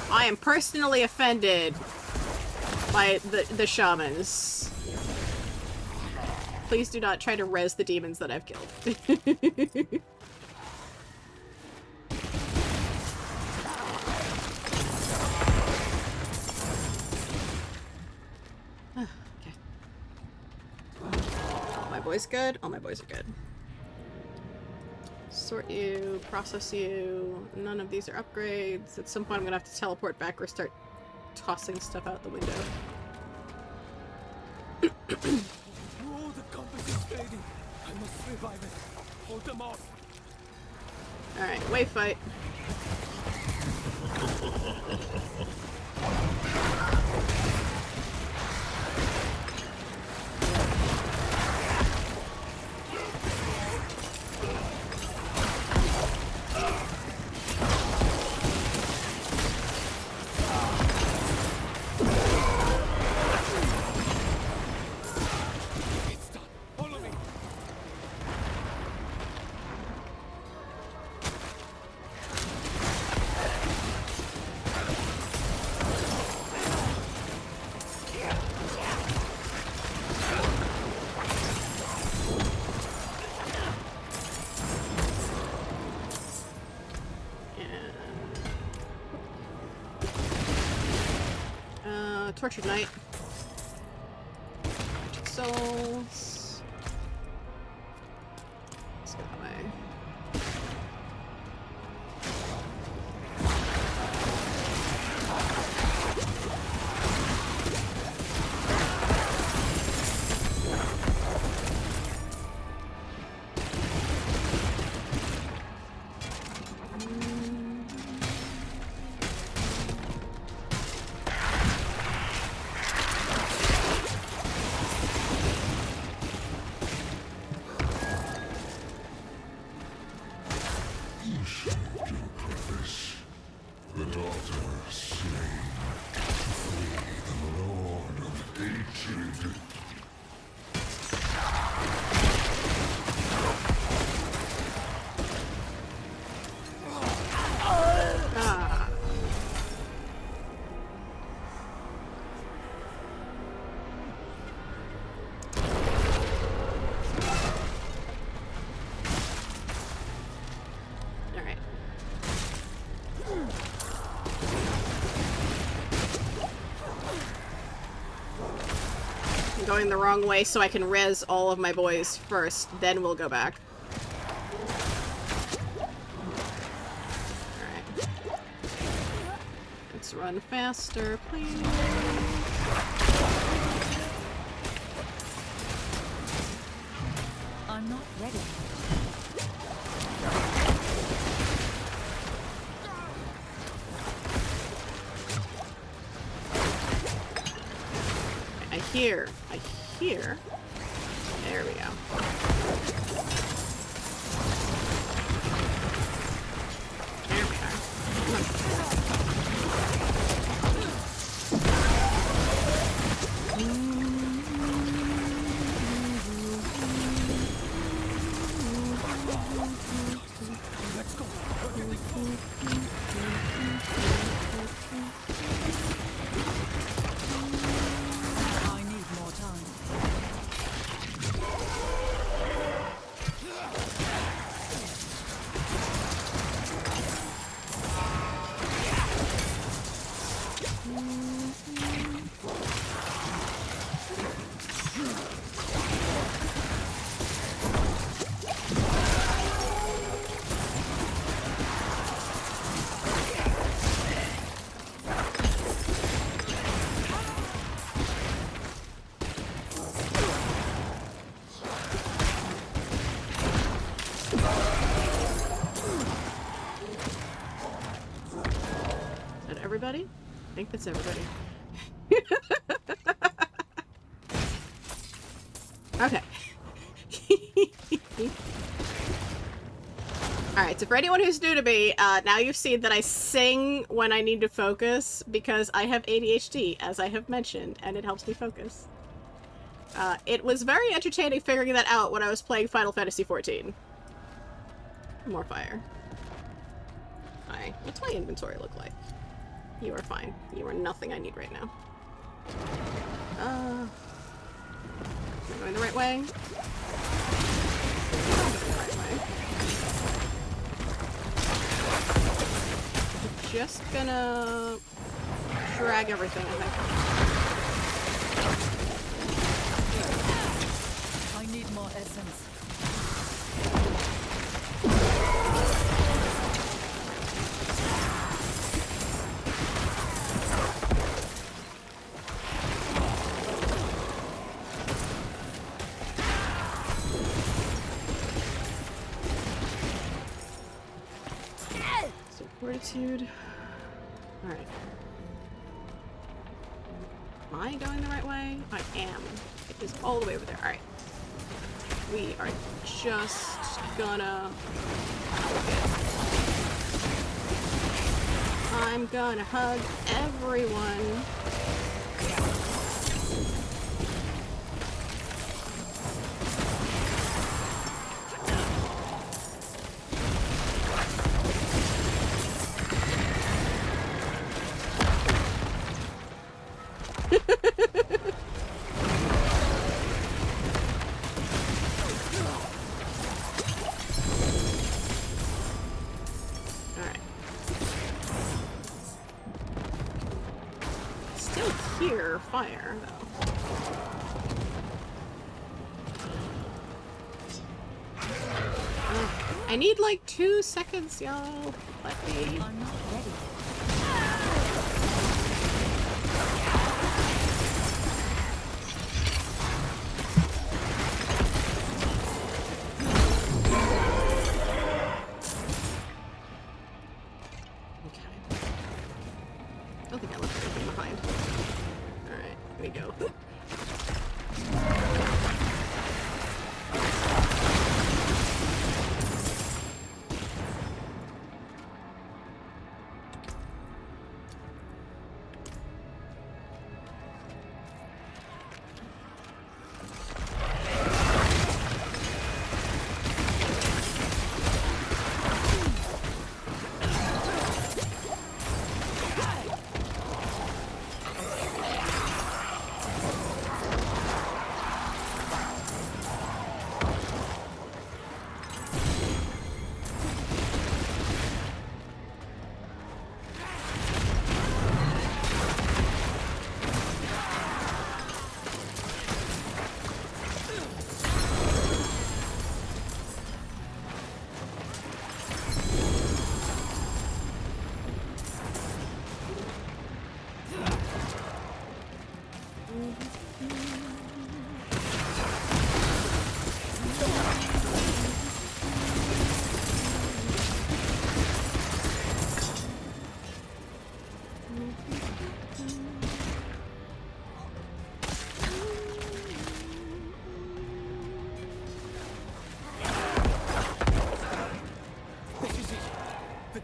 I am personally offended by the shamans. Please do not try to res the demons that I've killed. Okay. All my boys good? All my boys are good. Sort you, process you. None of these are upgrades. At some point I'm gonna have to teleport back or start tossing stuff out the window. Oh, the compass is fading. I must revive it. Hold them off. Alright, wave fight. Tortured Knight. Tortured Souls. Let's go that way. Going the wrong way so I can res all of my boys first, then we'll go back. Alright. Let's run faster, please. I'm not ready. I hear. There we go. There we are. Let's go. I need more time. Everybody? I think that's everybody. Okay. Alright, so for anyone who's new to me, now you've seen that I sing when I need to focus because I have ADHD, as I have mentioned, and it helps me focus. It was very entertaining figuring that out when I was playing Final Fantasy XIV. More fire. Hi. What's my inventory look like? You are fine. You are nothing I need right now. Am I going the right way? I'm going the right way. I'm just gonna drag everything, I think. I need more essence. So fortitude. Alright. Am I going the right way? I am. It is all the way over there. Alright. We are just gonna... I'm gonna hug everyone. Fire, though. I need like 2 seconds, y'all. Let me. I'm not ready. Okay. I don't think I left anything behind. Alright, here we go.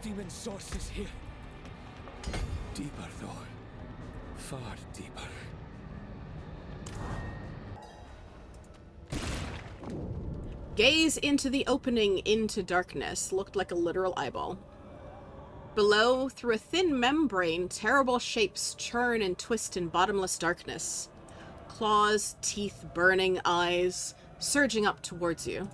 Demon source is here. Deeper, though. Far deeper. Gaze into the opening into darkness. Looked like a literal eyeball. Below, through a thin membrane, terrible shapes churn and twist in bottomless darkness. Claws, teeth, burning eyes, surging up towards you.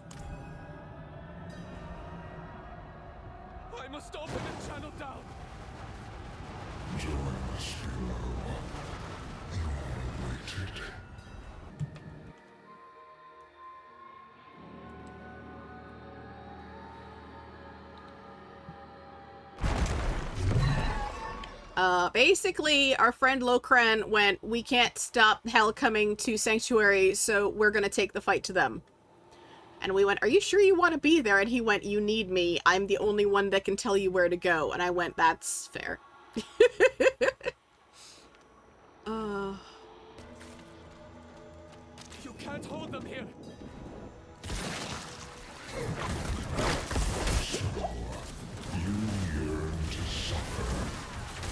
I must open the channel down. Join us below. You all waited. Basically, our friend Locran went, we can't stop hell coming to Sanctuary, so we're gonna take the fight to them. And we went, are you sure you want to be there? And he went, you need me. I'm the only one that can tell you where to go. And I went, that's fair. You can't hold them here. So, you yearn to suffer.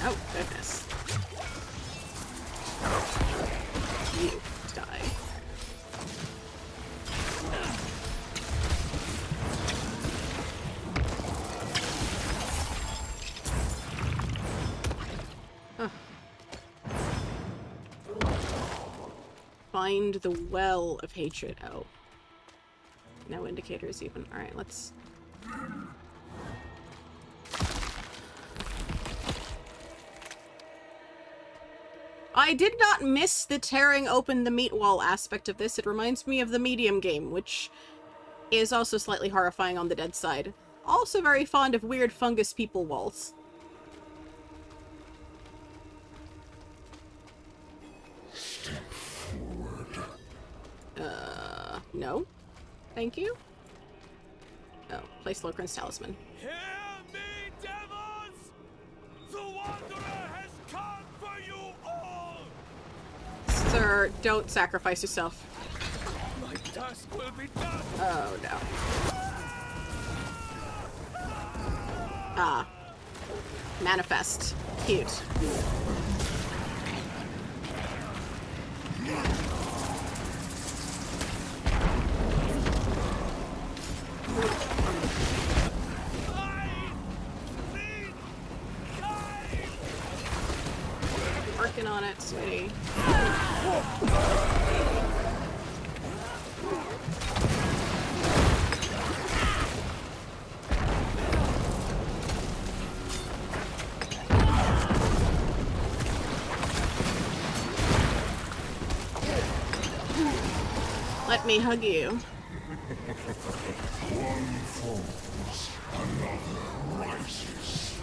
Oh, goodness. You die. find the well of hatred. Oh. No indicators even. Alright, let's... I did not miss the tearing open the meat wall aspect of this. It reminds me of the medium game, which is also slightly horrifying on the dead side. Also very fond of weird fungus people walls. Step forward. No. Thank you. Oh, place Locran's talisman. Hear me, devils! The Wanderer has come for you all! Sir, don't sacrifice yourself. My task will be done! Oh, no. Ah. Manifest. Cute. Working on it, sweetie. Let me hug you. One falls, another rises.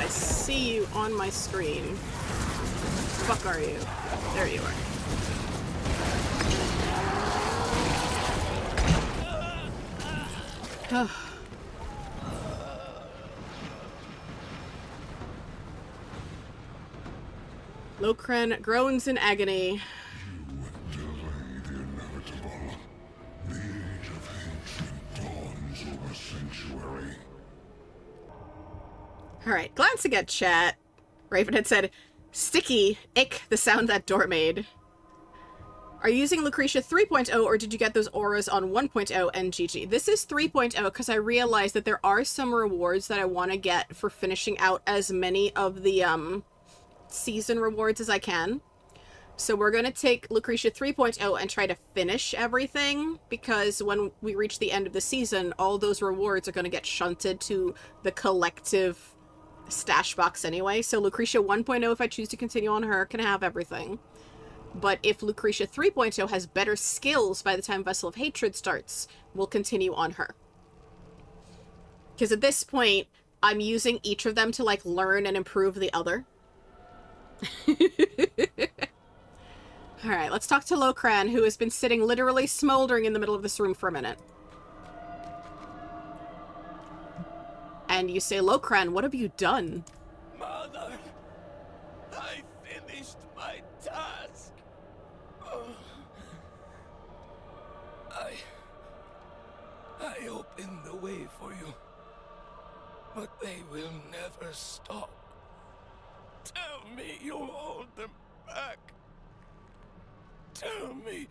See you on my screen. Fuck are you? There you are. Locran groans in agony. You delay the inevitable. The age of hatred dawns over sanctuary. Alright, glancing at chat, Raven had said, "Sticky, ick, the sound that door made." Are you using Lucresia 3.0 or did you get those auras on 1.0 and GG? This is 3.0 because I realized that there are some rewards that I want to get for finishing out as many of the season rewards as I can. So we're going to take Lucresia 3.0 and try to finish everything, because when we reach the end of the season, all those rewards are going to get shunted to the collective stash box anyway. So Lucrecia 1.0, if I choose to continue on her, can have everything. But if Lucrecia 3.0 has better skills by the time Vessel of Hatred starts, we'll continue on her. Because at this point, I'm using each of them to, like, learn and improve the other. Alright, let's talk to Locran, who has been sitting literally smoldering in the middle of this room for a minute. And you say, Locran, what have you done? Mother, I finished my task. I opened the way for you, but they will never stop. Tell me you'll hold them back. Tell me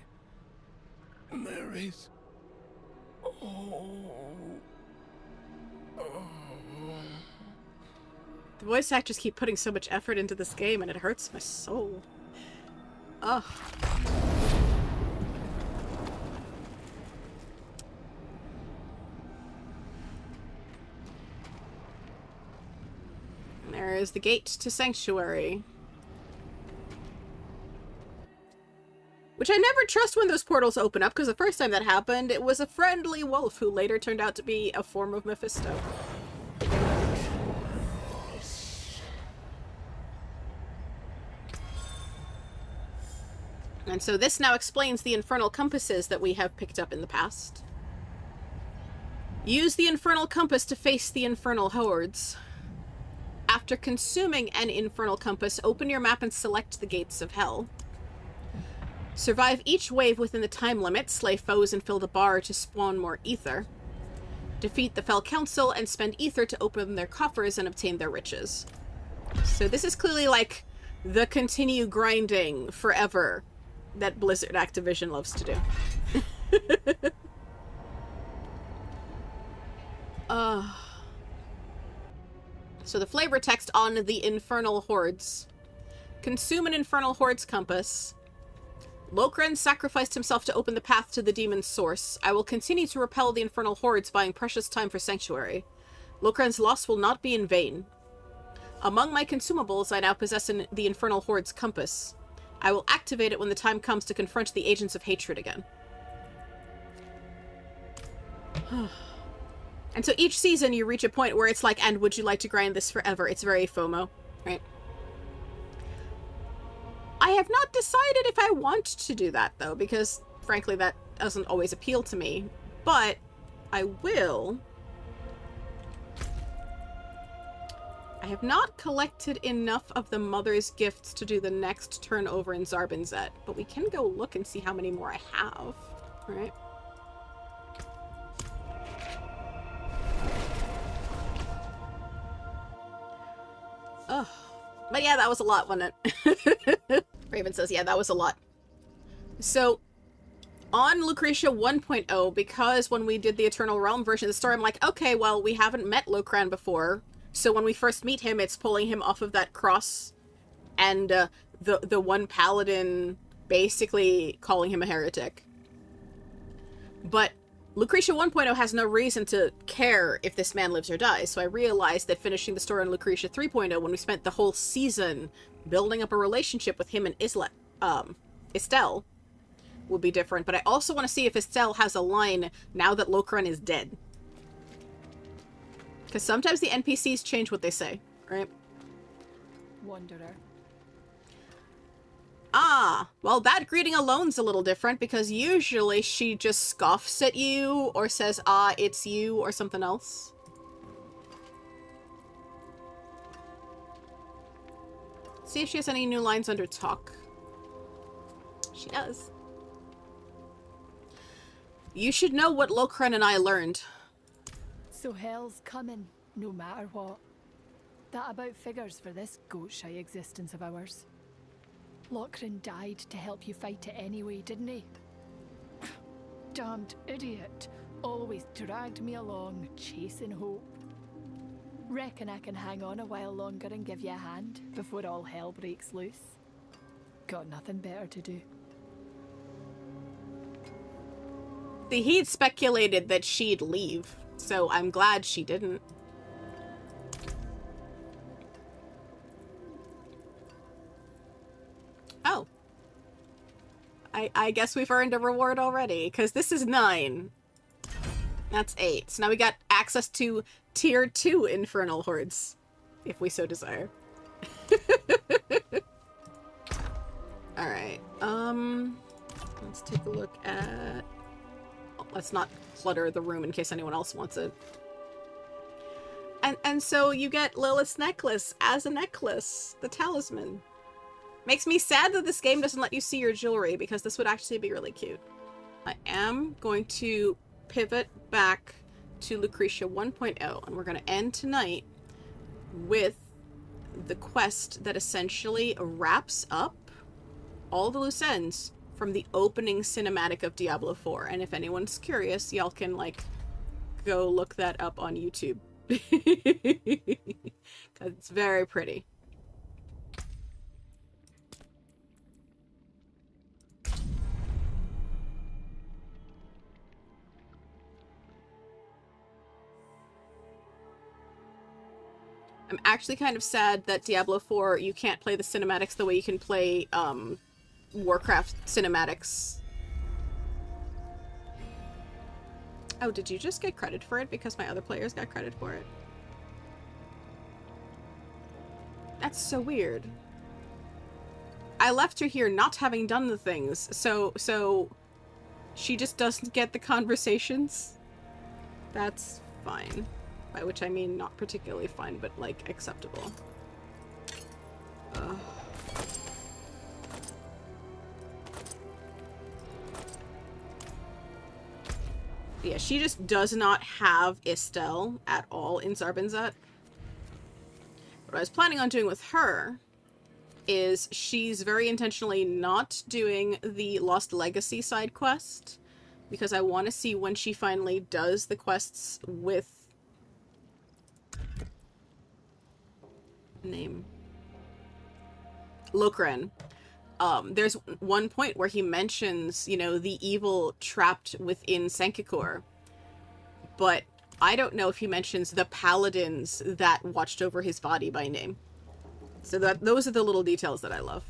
there is... The voice actors keep putting so much effort into this game, and it hurts my soul. Ugh. And there is the gate to Sanctuary. Which I never trust when those portals open up, because the first time that happened, it was a friendly wolf who later turned out to be a form of Mephisto. And so this now explains the infernal compasses that we have picked up in the past. Use the infernal compass to face the infernal hordes. After consuming an infernal compass, open your map and select the gates of hell. Survive each wave within the time limit, slay foes and fill the bar to spawn more ether. Defeat the Fell Council and spend ether to open their coffers and obtain their riches. So this is clearly like the continue grinding forever that Blizzard Activision loves to do. So the flavor text on the Infernal Hordes. Consume an Infernal Hordes compass. Locran sacrificed himself to open the path to the demon's source. I will continue to repel the Infernal Hordes, buying precious time for Sanctuary. Locran's loss will not be in vain. Among my consumables, I now possess the Infernal Hordes compass. I will activate it when the time comes to confront the agents of hatred again. And so each season you reach a point where it's like, and would you like to grind this forever? It's very FOMO, right? I have not decided if I want to do that, though, because, frankly, that doesn't always appeal to me. But I will. I have not collected enough of the Mother's Gifts to do the next turnover in Zarbinzet, but we can go look and see how many more I have, right? Ugh. But yeah, that was a lot, wasn't it? Raven says, yeah, that was a lot. So, on Lucresia 1.0, because when we did the Eternal Realm version of the story, I'm like, okay, well, we haven't met Locran before, so when we first meet him, it's pulling him off of that cross, and the one paladin basically calling him a heretic. But Lucretia 1.0 has no reason to care if this man lives or dies, so I realized that finishing the story on Lucretia 3.0, when we spent the whole season building up a relationship with him and Istel, would be different. But I also want to see if Istel has a line now that Locran is dead. Because sometimes the NPCs change what they say, right? Wanderer. Ah, well, that greeting alone's a little different, because usually she just scoffs at you, or says, ah, it's you, or something else. See if she has any new lines under talk. She does. You should know what Locran and I learned. So hell's coming, no matter what. That about figures for this goat-shy existence of ours. Locran died to help you fight it anyway, didn't he? Damned idiot. Always dragged me along, chasing hope. Reckon I can hang on a while longer and give you a hand before all hell breaks loose? Got nothing better to do. He'd speculated that she'd leave, so I'm glad she didn't. Oh. I guess we've earned a reward already, because this is 9. That's 8. So now we got access to Tier 2 Infernal Hordes, if we so desire. Alright, let's take a look at... Let's not clutter the room in case anyone else wants it. And so you get Lilith's necklace as a necklace, the talisman. Makes me sad that this game doesn't let you see your jewelry, because this would actually be really cute. I am going to pivot back to Lucresia 1.0, and we're going to end tonight with the quest that essentially wraps up all the loose ends from the opening cinematic of Diablo IV. And if anyone's curious, y'all can, like, go look that up on YouTube. Because it's very pretty. I'm actually kind of sad that Diablo IV, you can't play the cinematics the way you can play Warcraft cinematics. Oh, did you just get credit for it because my other players got credit for it? That's so weird. I left her here not having done the things, so she just doesn't get the conversations? That's fine. By which I mean not particularly fine, but, like, acceptable. Ugh. Yeah, she just does not have Istel at all in Zarbinzet. What I was planning on doing with her is she's very intentionally not doing the Lost Legacy side quest, because I want to see when she finally does the quests with... name? Locran. There's one point where he mentions, you know, the evil trapped within Senkikor, but I don't know if he mentions the paladins that watched over his body by name. So those are the little details that I love.